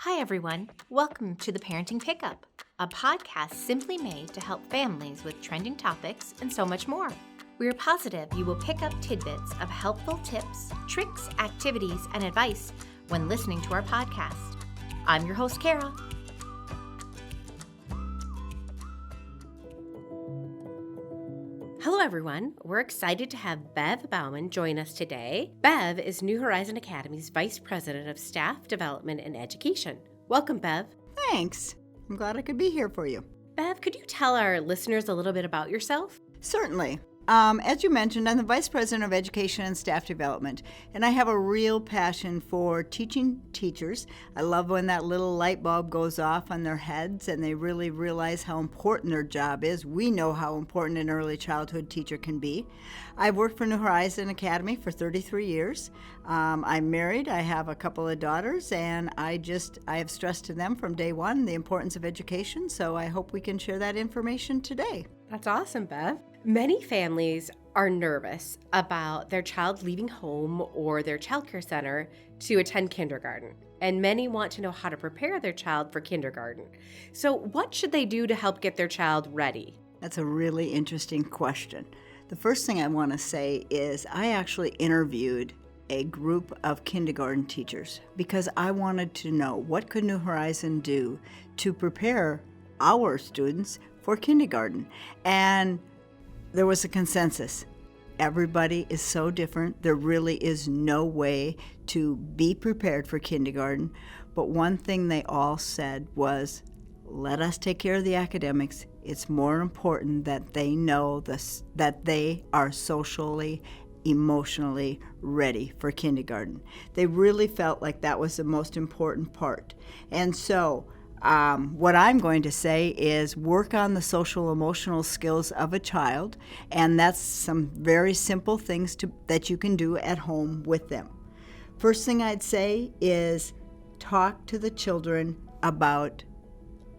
Hi, everyone. Welcome to the Parenting Pickup, a podcast simply made to help families with trending topics and so much more. We are positive you will pick up tidbits of helpful tips, tricks, activities, and advice when listening to our podcast. I'm your host, Kara. Hello, everyone. We're excited to have Bev Bauman join us today. Bev is New Horizon Academy's Vice President of Staff Development and Education. Welcome, Bev. Thanks. I'm glad I could be here for you. Bev, could you tell our listeners a little bit about yourself? Certainly. As you mentioned, I'm the Vice President of Education and Staff Development, and I have a real passion for teaching teachers. I love when that little light bulb goes off on their heads and they really realize how important their job is. We know how important an early childhood teacher can be. I've worked for New Horizon Academy for 33 years. I'm married, I have a couple of daughters, and I have stressed to them from day one the importance of education, so I hope we can share that information today. That's awesome, Bev. Many families are nervous about their child leaving home or their childcare center to attend kindergarten, and many want to know how to prepare their child for kindergarten. So what should they do to help get their child ready? That's a really interesting question. The first thing I want to say is I actually interviewed a group of kindergarten teachers because I wanted to know what could New Horizon do to prepare our students for kindergarten. And there was a consensus. Everybody is so different. There really is no way to be prepared for kindergarten. But one thing they all said was, let us take care of the academics. It's more important that they know that they are socially, emotionally ready for kindergarten. They really felt like that was the most important part. And so what I'm going to say is work on the social emotional skills of a child, and that's some very simple things that you can do at home with them. First thing I'd say is talk to the children about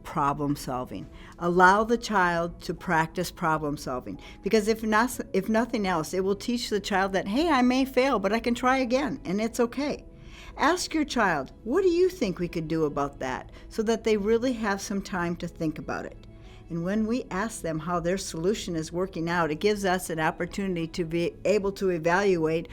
problem solving. Allow the child to practice problem solving, because if nothing else, it will teach the child that, hey, I may fail, but I can try again, and it's okay. Ask your child, what do you think we could do about that, so that they really have some time to think about it. And when we ask them how their solution is working out, it gives us an opportunity to be able to evaluate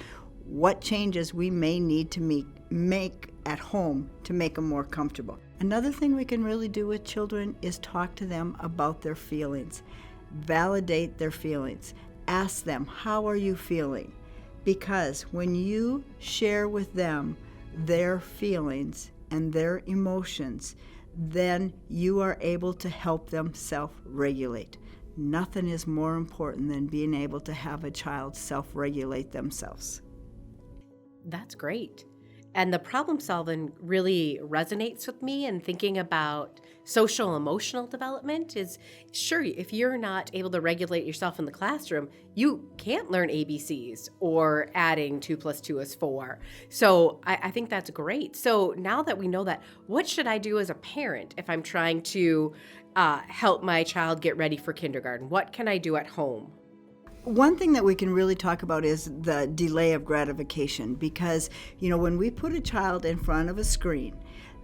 what changes we may need to make at home to make them more comfortable. Another thing we can really do with children is talk to them about their feelings. Validate their feelings. Ask them, how are you feeling? Because when you share with them their feelings and their emotions, then you are able to help them self-regulate. Nothing is more important than being able to have a child self-regulate themselves. That's great. And the problem solving really resonates with me, and thinking about social emotional development is, sure, if you're not able to regulate yourself in the classroom, you can't learn ABCs or adding 2 + 2 is 4. So I think that's great. So now that we know that, what should I do as a parent if I'm trying to help my child get ready for kindergarten? What can I do at home? One thing that we can really talk about is the delay of gratification, because, when we put a child in front of a screen,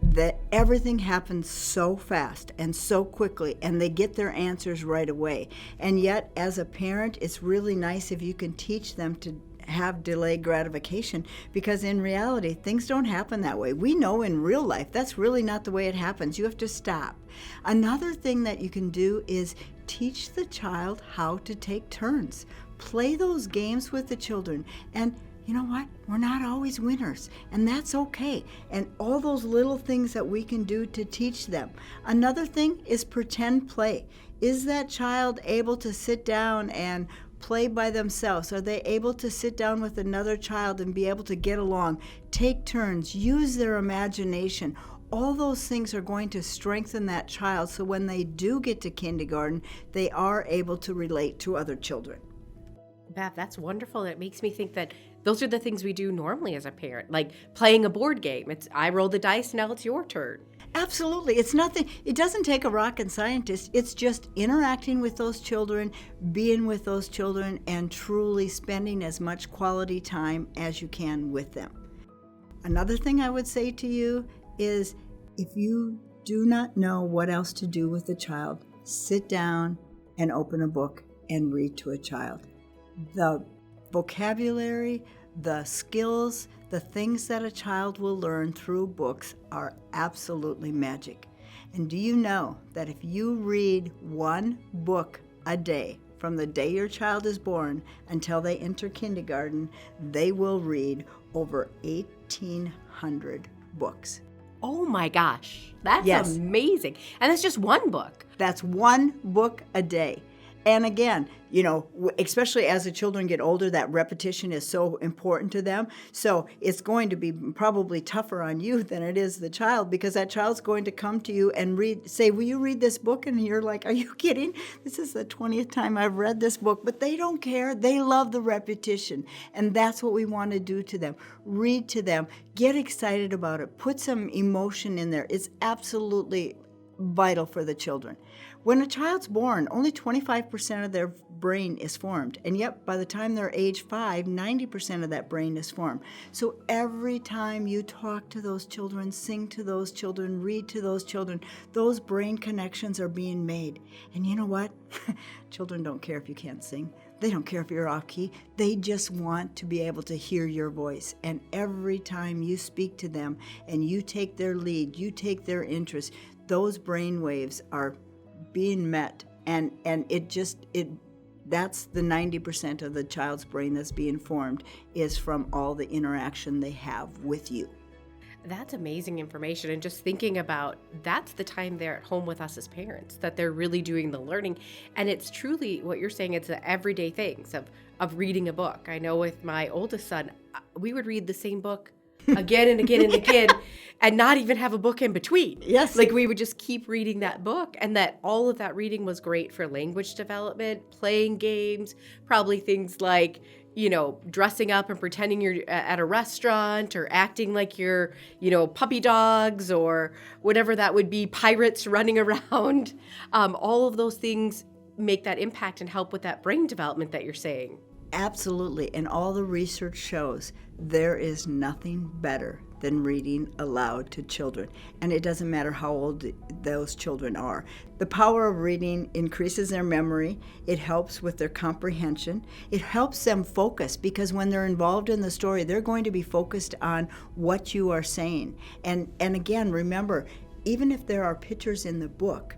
that everything happens so fast and so quickly, and they get their answers right away. And yet, as a parent, it's really nice if you can teach them to have delayed gratification, because in reality, things don't happen that way. We know in real life that's really not the way it happens. You have to stop. Another thing that you can do is teach the child how to take turns. Play those games with the children. And you know what? We're not always winners, and that's okay. And all those little things that we can do to teach them. Another thing is pretend play. Is that child able to sit down and play by themselves? Are they able to sit down with another child and be able to get along, take turns, use their imagination? All those things are going to strengthen that child, so when they do get to kindergarten, they are able to relate to other children. Bev, that's wonderful. It makes me think that those are the things we do normally as a parent, like playing a board game. It's I roll the dice, now it's your turn. Absolutely. It's nothing. It doesn't take a rocket scientist. It's just interacting with those children, being with those children, and truly spending as much quality time as you can with them. Another thing I would say to you is If you do not know what else to do with a child, sit down and open a book and read to a child. The vocabulary, the skills, the things that a child will learn through books are absolutely magic. And do you know that if you read one book a day, from the day your child is born until they enter kindergarten, they will read over 1,800 books. Oh my gosh, that's Yes. amazing. And that's just one book. That's one book a day. And again, especially as the children get older, that repetition is so important to them. So it's going to be probably tougher on you than it is the child, because that child's going to come to you and say, will you read this book? And you're like, are you kidding? This is the 20th time I've read this book. But they don't care. They love the repetition. And that's what we want to do to them. Read to them. Get excited about it. Put some emotion in there. It's absolutely vital for the children. When a child's born, only 25% of their brain is formed, and yet by the time they're age 5, 90% of that brain is formed. So every time you talk to those children, sing to those children, read to those children, those brain connections are being made. And you know what? Children don't care if you can't sing. They don't care if you're off key. They just want to be able to hear your voice. And every time you speak to them and you take their lead, you take their interest, those brain waves are being met, and that's the 90% of the child's brain that's being formed is from all the interaction they have with you. That's amazing information. And just thinking about that's the time they're at home with us as parents, that they're really doing the learning. And it's truly what you're saying, it's the everyday things of reading a book. I know with my oldest son, we would read the same book again and again and again, and not even have a book in between. Yes. Like we would just keep reading that book, and that all of that reading was great for language development, playing games, probably things like, dressing up and pretending you're at a restaurant, or acting like you're, puppy dogs, or whatever that would be, pirates running around. All of those things make that impact and help with that brain development that you're saying. Absolutely. And all the research shows there is nothing better than reading aloud to children. And it doesn't matter how old those children are. The power of reading increases their memory. It helps with their comprehension. It helps them focus, because when they're involved in the story, they're going to be focused on what you are saying. And again, remember, even if there are pictures in the book,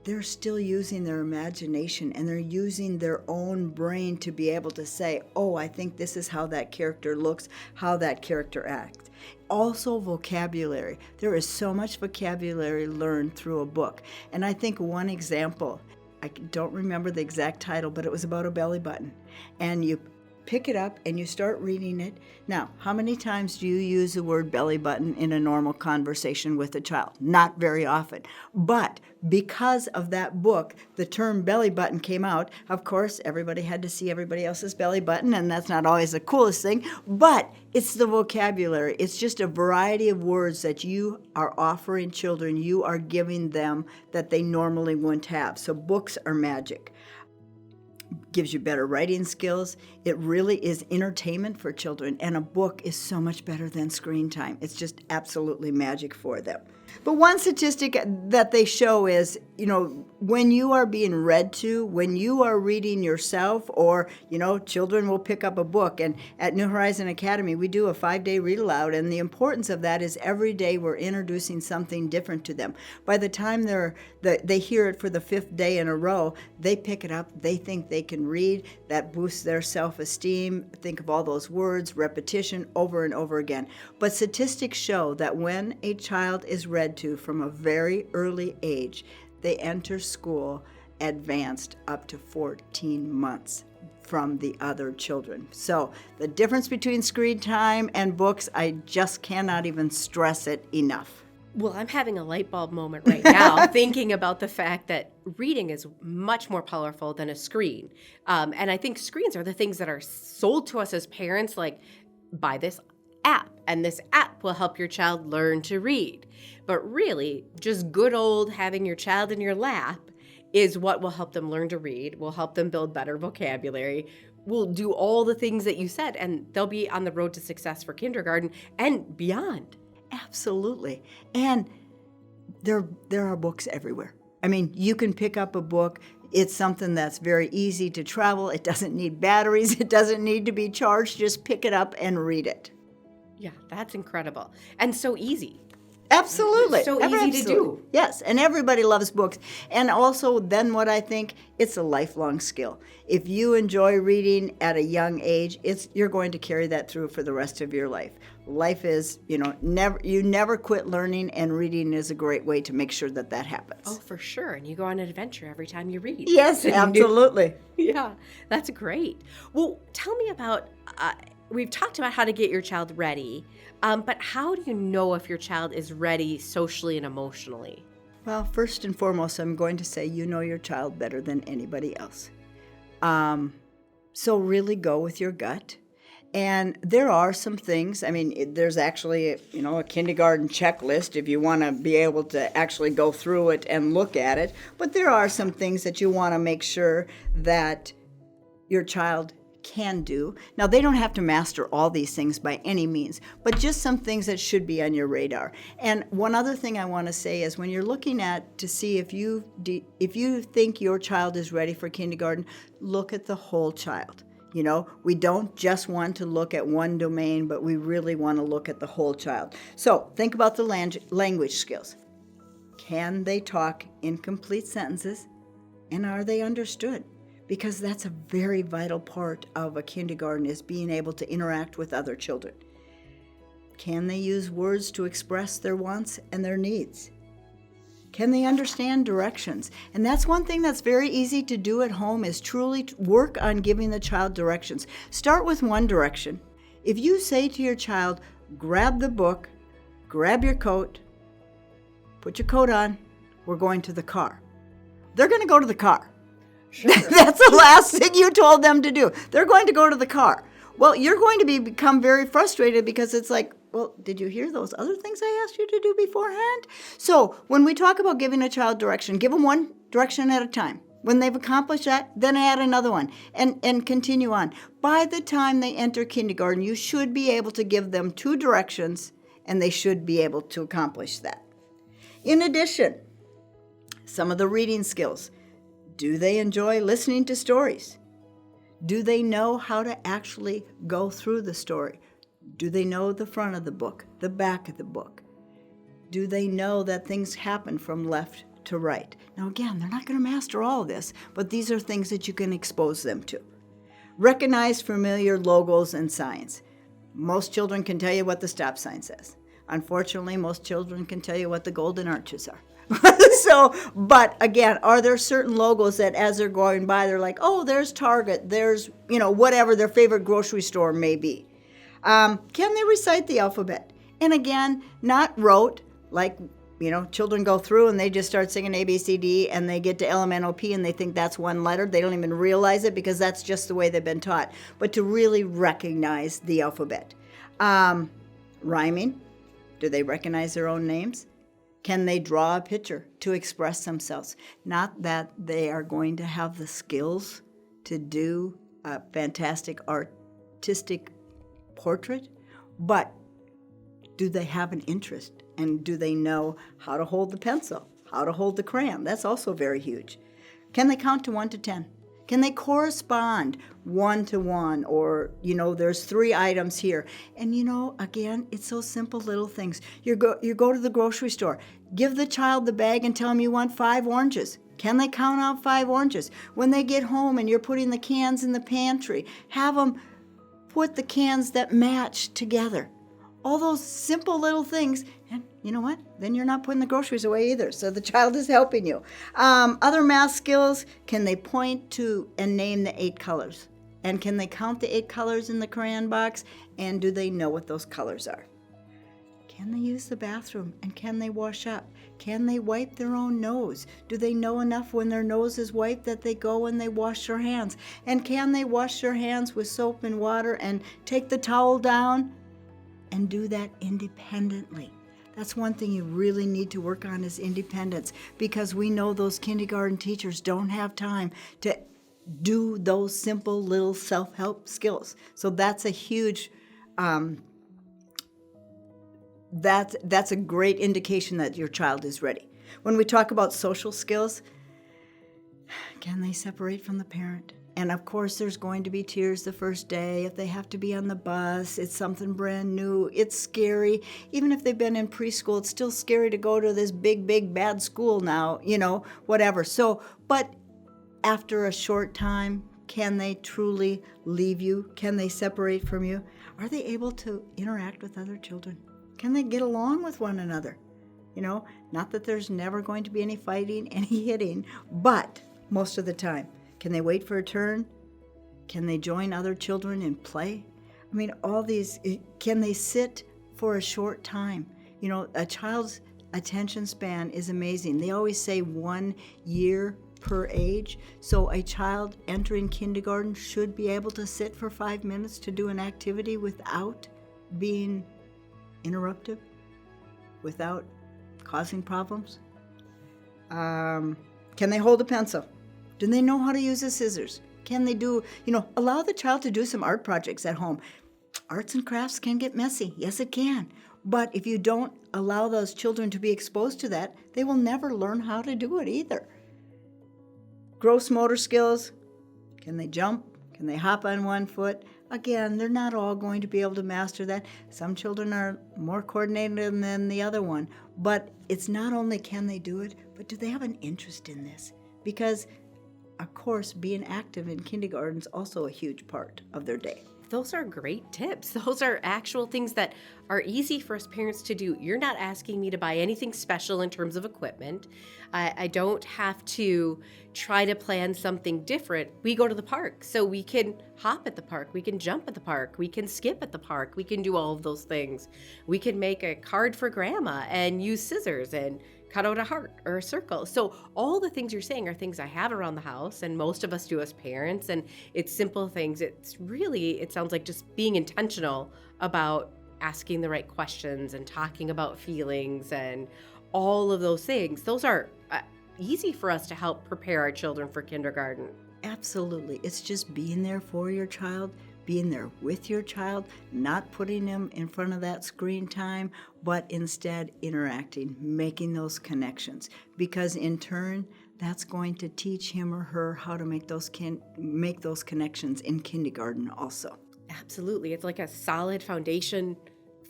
they're still using their imagination, and they're using their own brain to be able to say, oh, I think this is how that character looks, how that character acts. Also vocabulary. There is so much vocabulary learned through a book. And I think one example, I don't remember the exact title, but it was about a belly button. And you pick it up and you start reading it. Now, how many times do you use the word belly button in a normal conversation with a child? Not very often. But because of that book, the term belly button came out. Of course, everybody had to see everybody else's belly button, and that's not always the coolest thing, but it's the vocabulary. It's just a variety of words that you are offering children, you are giving them that they normally wouldn't have. So books are magic. Gives you better writing skills. It really is entertainment for children, and a book is so much better than screen time. It's just absolutely magic for them. But one statistic that they show is, when you are being read to, when you are reading yourself, or, children will pick up a book. And at New Horizon Academy, we do a 5-day read aloud. And the importance of that is every day we're introducing something different to them. By the time they hear it for the 5th day in a row, they pick it up. They think they can read. That boosts their self-esteem. Think of all those words, repetition over and over again. But statistics show that when a child is read to from a very early age, they enter school advanced up to 14 months from the other children. So the difference between screen time and books, I just cannot even stress it enough. Well, I'm having a light bulb moment right now thinking about the fact that reading is much more powerful than a screen. And I think screens are the things that are sold to us as parents, like, buy this app, and this app will help your child learn to read. But really, just good old having your child in your lap is what will help them learn to read, will help them build better vocabulary, will do all the things that you said, and they'll be on the road to success for kindergarten and beyond. Absolutely. And there are books everywhere. I mean, you can pick up a book. It's something that's very easy to travel. It doesn't need batteries. It doesn't need to be charged. Just pick it up and read it. Yeah, that's incredible. And so easy. Absolutely. So easy to do. Yes, and everybody loves books. And also, then what I think, it's a lifelong skill. If you enjoy reading at a young age, you're going to carry that through for the rest of your life. Life is, you never quit learning, and reading is a great way to make sure that happens. Oh, for sure. And you go on an adventure every time you read. Yes, absolutely. Yeah, that's great. Well, tell me about, we've talked about how to get your child ready, but how do you know if your child is ready socially and emotionally? Well, first and foremost, I'm going to say you know your child better than anybody else. So really go with your gut. And there are some things, I mean, there's actually, a kindergarten checklist if you want to be able to actually go through it and look at it. But there are some things that you want to make sure that your child can do. Now, they don't have to master all these things by any means, but just some things that should be on your radar. And one other thing I want to say is when you're looking at to see if you think your child is ready for kindergarten, look at the whole child. We don't just want to look at one domain, but we really want to look at the whole child. So think about the language skills. Can they talk in complete sentences, and are they understood? Because that's a very vital part of a kindergarten is being able to interact with other children. Can they use words to express their wants and their needs? Can they understand directions? And that's one thing that's very easy to do at home is truly work on giving the child directions. Start with one direction. If you say to your child, grab the book, grab your coat, put your coat on, we're going to the car. They're going to go to the car. Sure. That's the last thing you told them to do. They're going to go to the car. Well, you're going to become very frustrated because it's like, well, did you hear those other things I asked you to do beforehand? So when we talk about giving a child direction, give them one direction at a time. When they've accomplished that, then add another one and continue on. By the time they enter kindergarten, you should be able to give them 2 directions, and they should be able to accomplish that. In addition, some of the reading skills. Do they enjoy listening to stories? Do they know how to actually go through the story? Do they know the front of the book, the back of the book? Do they know that things happen from left to right? Now again, they're not going to master all of this, but these are things that you can expose them to. Recognize familiar logos and signs. Most children can tell you what the stop sign says. Unfortunately, most children can tell you what the golden arches are. But again, are there certain logos that as they're going by, they're like, oh, there's Target, there's, whatever their favorite grocery store may be. Can they recite the alphabet? And again, not rote, like, children go through and they just start singing A, B, C, D, and they get to LMNOP and they think that's one letter. They don't even realize it because that's just the way they've been taught. But to really recognize the alphabet. Rhyming, do they recognize their own names? Can they draw a picture to express themselves? Not that they are going to have the skills to do a fantastic artistic portrait, but do they have an interest? And do they know how to hold the pencil, how to hold the crayon? That's also very huge. Can they count to 1 to 10? Can they correspond 1 to 1? Or, there's 3 items here. And, again, it's those simple little things. You go to the grocery store. Give the child the bag and tell them you want 5 oranges. Can they count out 5 oranges? When they get home and you're putting the cans in the pantry, have them put the cans that match together. All those simple little things. And you know what? Then you're not putting the groceries away either. So the child is helping you. Other math skills, can they point to and name the 8 colors? And can they count the 8 colors in the crayon box? And do they know what those colors are? Can they use the bathroom? And can they wash up? Can they wipe their own nose? Do they know enough when their nose is wiped that they go and they wash their hands? And can they wash their hands with soap and water and take the towel down and do that independently? That's one thing you really need to work on is independence, because we know those kindergarten teachers don't have time to do those simple little self-help skills. So that's a huge, that's a great indication that your child is ready. When we talk about social skills, can they separate from the parent? And of course, there's going to be tears the first day. If they have to be on the bus, it's something brand new. It's scary. Even if they've been in preschool, it's still scary to go to this big, big, bad school now, whatever. So, but after a short time, can they truly leave you? Can they separate from you? Are they able to interact with other children? Can they get along with one another? Not that there's never going to be any fighting, any hitting, but most of the time. Can they wait for a turn? Can they join other children and play? I mean, all these, can they sit for a short time? A child's attention span is amazing. They always say 1 year per age. So a child entering kindergarten should be able to sit for 5 minutes to do an activity without being interruptive, without causing problems. Can they hold a pencil? Do they know how to use the scissors? Can they allow the child to do some art projects at home? Arts and crafts can get messy. Yes, it can. But if you don't allow those children to be exposed to that, they will never learn how to do it either. Gross motor skills. Can they jump? Can they hop on one foot? Again, they're not all going to be able to master that. Some children are more coordinated than the other one. But it's not only can they do it, but do they have an interest in this? Because of course, being active in kindergarten is also a huge part of their day. Those are great tips. Those are actual things that are easy for us parents to do. You're not asking me to buy anything special in terms of equipment. I don't have to try to plan something different. We go to the park, so we can hop at the park. We can jump at the park. We can skip at the park. We can do all of those things. We can make a card for grandma and use scissors and cut out a heart or a circle. So all the things you're saying are things I have around the house, and most of us do as parents, and it's simple things. It sounds like just being intentional about asking the right questions and talking about feelings and all of those things. Those are easy for us to help prepare our children for kindergarten. Absolutely. It's just being there for your child, being there with your child, not putting them in front of that screen time, but instead interacting, making those connections. Because in turn, that's going to teach him or her how to make those connections in kindergarten also. Absolutely. It's like a solid foundation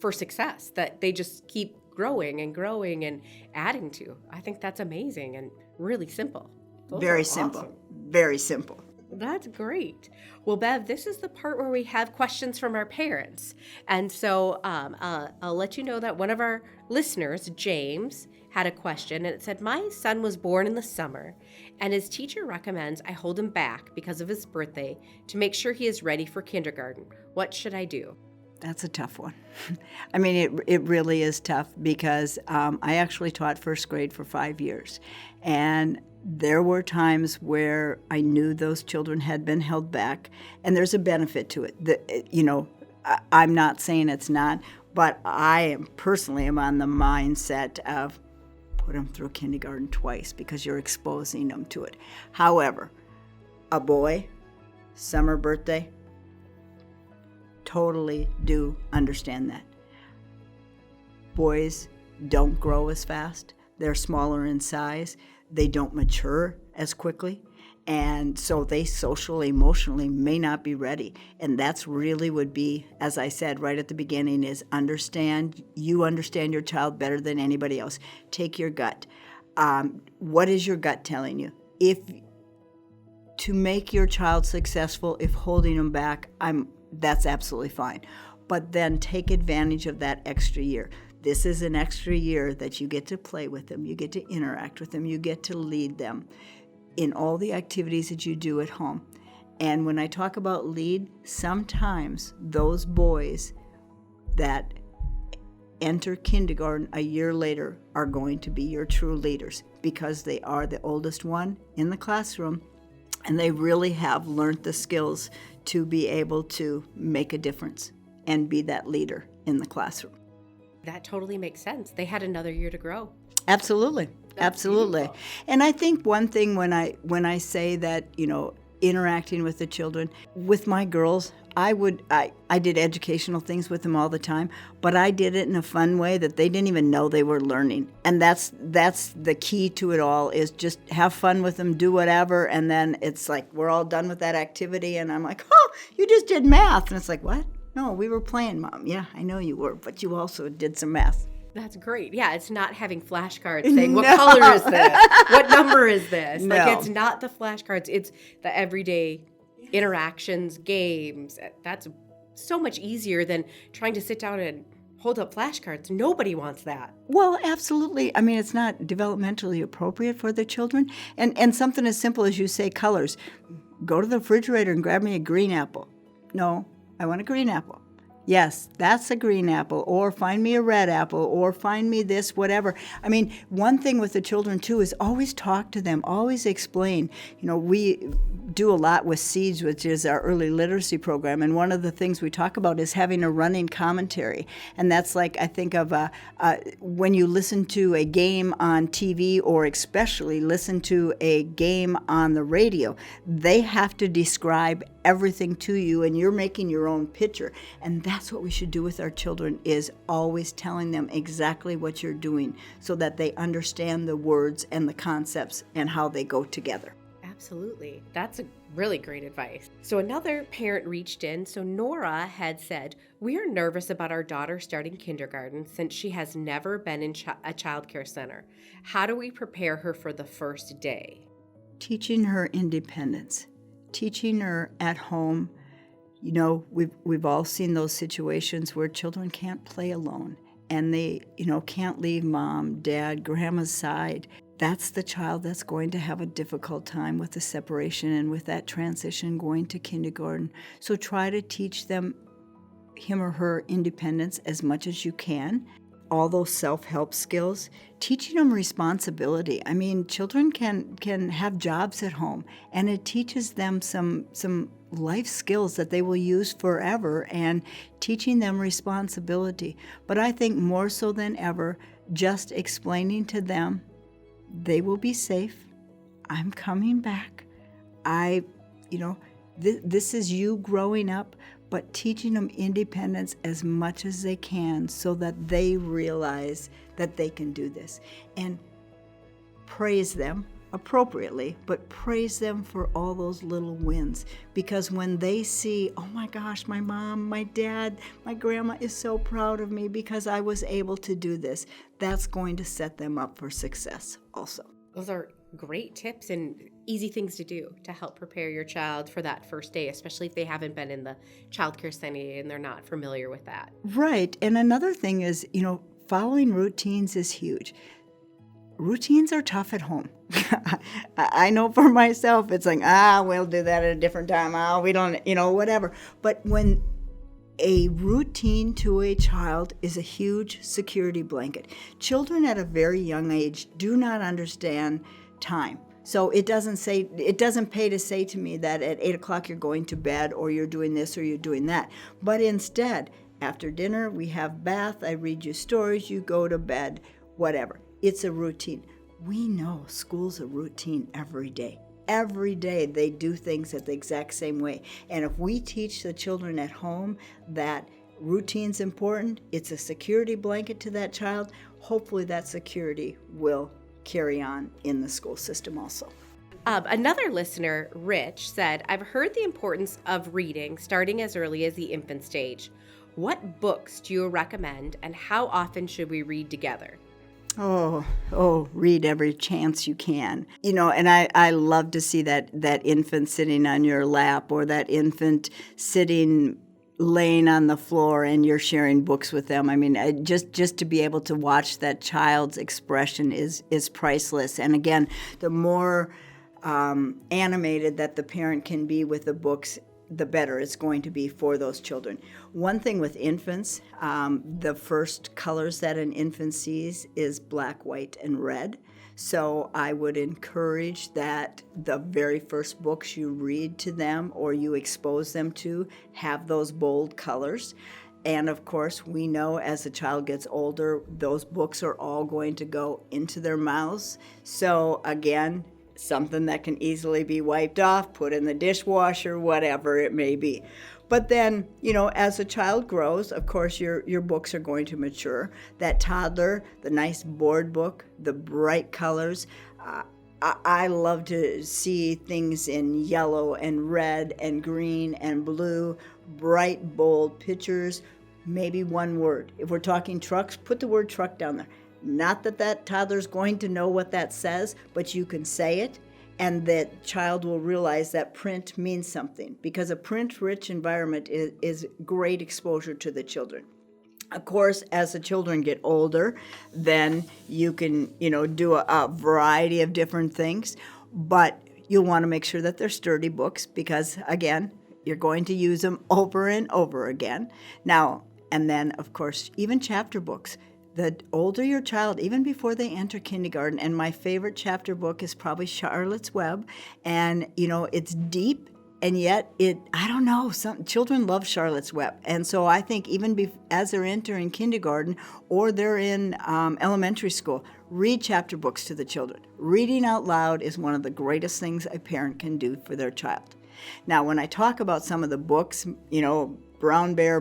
for success that they just keep growing and adding to. I think that's amazing and really simple. Very simple. Awesome. Very simple. That's great. Well, Bev, this is the part where we have questions from our parents. And so I'll let you know that one of our listeners, James, had a question, and it said, my son was born in the summer, and his teacher recommends I hold him back because of his birthday to make sure he is ready for kindergarten. What should I do? That's a tough one. I mean, it really is tough because I actually taught first grade for 5 years, and there were times where I knew those children had been held back, and there's a benefit to it. I'm not saying it's not, but I am personally on the mindset of put them through kindergarten twice because you're exposing them to it. However, a boy, summer birthday, totally do understand that. Boys don't grow as fast. They're smaller in size. They don't mature as quickly. And so they socially, emotionally may not be ready. And that's really would be, as I said right at the beginning, is you understand your child better than anybody else. Take your gut. What is your gut telling you? To make your child successful, if holding them back, that's absolutely fine. But then take advantage of that extra year. This is an extra year that you get to play with them, you get to interact with them, you get to lead them in all the activities that you do at home. And when I talk about lead, sometimes those boys that enter kindergarten a year later are going to be your true leaders because they are the oldest one in the classroom, and they really have learned the skills to be able to make a difference and be that leader in the classroom. That totally makes sense. They had another year to grow. Absolutely. Absolutely. Beautiful. And I think one thing when I say that, interacting with the children, with my girls, I did educational things with them all the time, but I did it in a fun way that they didn't even know they were learning. And that's the key to it all, is just have fun with them, do whatever, and then it's like we're all done with that activity, and I'm like, oh, you just did math. And it's like, what? No, we were playing, Mom. Yeah, I know you were, but you also did some math. That's great. Yeah, it's not having flashcards saying, what color is this? What number is this? No. Like, it's not the flashcards. It's the everyday interactions, games. That's so much easier than trying to sit down and hold up flashcards. Nobody wants that. Well, absolutely. I mean, it's not developmentally appropriate for the children. And something as simple as you say colors. Go to the refrigerator and grab me a green apple. No, I want a green apple. Yes, that's a green apple, or find me a red apple, or find me this, whatever. I mean, one thing with the children, too, is always talk to them, always explain. You know, we do a lot with SEEDS, which is our early literacy program, and one of the things we talk about is having a running commentary. And that's like, I think of when you listen to a game on TV, or especially listen to a game on the radio, they have to describe everything to you, and you're making your own picture. And that's what we should do with our children, is always telling them exactly what you're doing so that they understand the words and the concepts and how they go together. Absolutely. That's a really great advice. So another parent reached in. So Nora had said, we are nervous about our daughter starting kindergarten since she has never been in a childcare center. How do we prepare her for the first day? Teaching her independence. Teaching her at home. You know, we've all seen those situations where children can't play alone, and they, can't leave mom, dad, grandma's side. That's the child that's going to have a difficult time with the separation and with that transition going to kindergarten. So try to teach them, him or her, independence as much as you can. All those self-help skills, teaching them responsibility. I mean, children can have jobs at home, and it teaches them some life skills that they will use forever, and teaching them responsibility. But I think more so than ever, just explaining to them, they will be safe. I'm coming back. This is you growing up, but teaching them independence as much as they can so that they realize that they can do this. And praise them appropriately, but praise them for all those little wins. Because when they see, oh my gosh, my mom, my dad, my grandma is so proud of me because I was able to do this, that's going to set them up for success also. Those are great tips and easy things to do to help prepare your child for that first day, especially if they haven't been in the childcare center and they're not familiar with that. Right. And another thing is, following routines is huge. Routines are tough at home. I know for myself, it's like, we'll do that at a different time. We don't, whatever. But when a routine to a child is a huge security blanket. Children at a very young age do not understand time. So it doesn't pay to say to me that at 8 o'clock you're going to bed, or you're doing this or you're doing that. But instead, after dinner, we have bath, I read you stories, you go to bed, whatever. It's a routine. We know school's a routine every day. Every day they do things at the exact same way. And if we teach the children at home that routine's important, it's a security blanket to that child, hopefully that security will carry on in the school system also. Another listener, Rich, said, I've heard the importance of reading starting as early as the infant stage. What books do you recommend, and how often should we read together? Read every chance you can. And I love to see that infant sitting on your lap, or that infant laying on the floor and you're sharing books with them. I mean, just to be able to watch that child's expression is priceless. And again, the more animated that the parent can be with the books, the better it's going to be for those children. One thing with infants, the first colors that an infant sees is black, white, and red. So I would encourage that the very first books you read to them or you expose them to have those bold colors. And of course, we know as the child gets older, those books are all going to go into their mouths. So again, something that can easily be wiped off, put in the dishwasher, whatever it may be. But then, as a child grows, of course, your books are going to mature. That toddler, the nice board book, the bright colors. I love to see things in yellow and red and green and blue, bright, bold pictures, maybe one word. If we're talking trucks, put the word truck down there. Not that toddler's going to know what that says, but you can say it, and that child will realize that print means something, because a print-rich environment is great exposure to the children. Of course, as the children get older, then you can, do a variety of different things, but you'll want to make sure that they're sturdy books because, again, you're going to use them over and over again. Now, and then, of course, even chapter books. The older your child, even before they enter kindergarten, and my favorite chapter book is probably Charlotte's Web, and, it's deep. And yet, I don't know, some children love Charlotte's Web. And so I think even as they're entering kindergarten or they're in elementary school, read chapter books to the children. Reading out loud is one of the greatest things a parent can do for their child. Now, when I talk about some of the books, Brown Bear,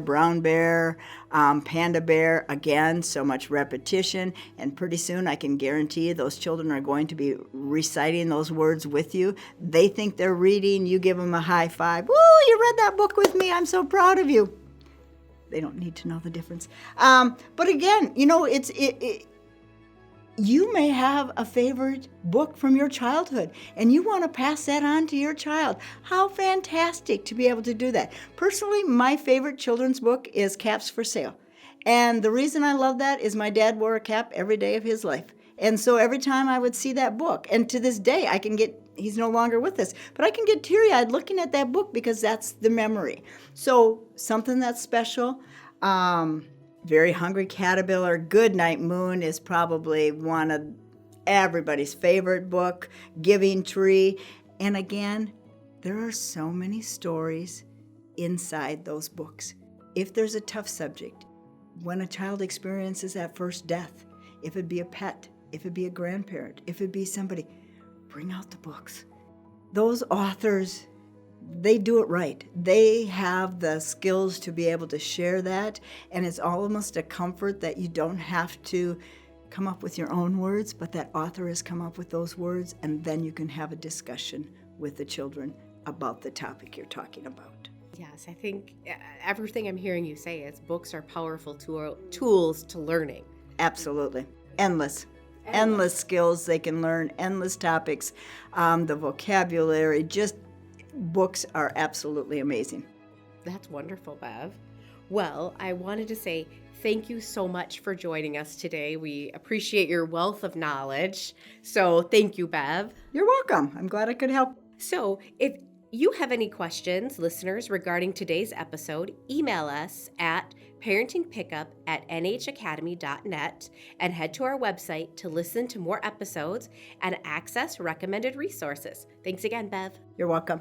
Panda Bear, again, so much repetition, and pretty soon I can guarantee you those children are going to be reciting those words with you. They think they're reading, you give them a high five. Woo, you read that book with me, I'm so proud of you. They don't need to know the difference. But again, you may have a favorite book from your childhood and you want to pass that on to your child. How fantastic to be able to do that. Personally, my favorite children's book is Caps for Sale. And the reason I love that is my dad wore a cap every day of his life. And so every time I would see that book, and to this day he's no longer with us, but I can get teary-eyed looking at that book because that's the memory. So something that's special. Very Hungry Caterpillar, Goodnight Moon is probably one of everybody's favorite book, Giving Tree. And again, there are so many stories inside those books. If there's a tough subject, when a child experiences that first death, if it be a pet, if it be a grandparent, if it be somebody, bring out the books. Those authors, they do it right. They have the skills to be able to share that, and it's almost a comfort that you don't have to come up with your own words, but that author has come up with those words, and then you can have a discussion with the children about the topic you're talking about. Yes, I think everything I'm hearing you say is books are powerful tools to learning. Absolutely. Endless skills they can learn, endless topics, the vocabulary, just books are absolutely amazing. That's wonderful, Bev. Well, I wanted to say thank you so much for joining us today. We appreciate your wealth of knowledge. So thank you, Bev. You're welcome. I'm glad I could help. So if you have any questions, listeners, regarding today's episode, email us at parentingpickup@nhacademy.net and head to our website to listen to more episodes and access recommended resources. Thanks again, Bev. You're welcome.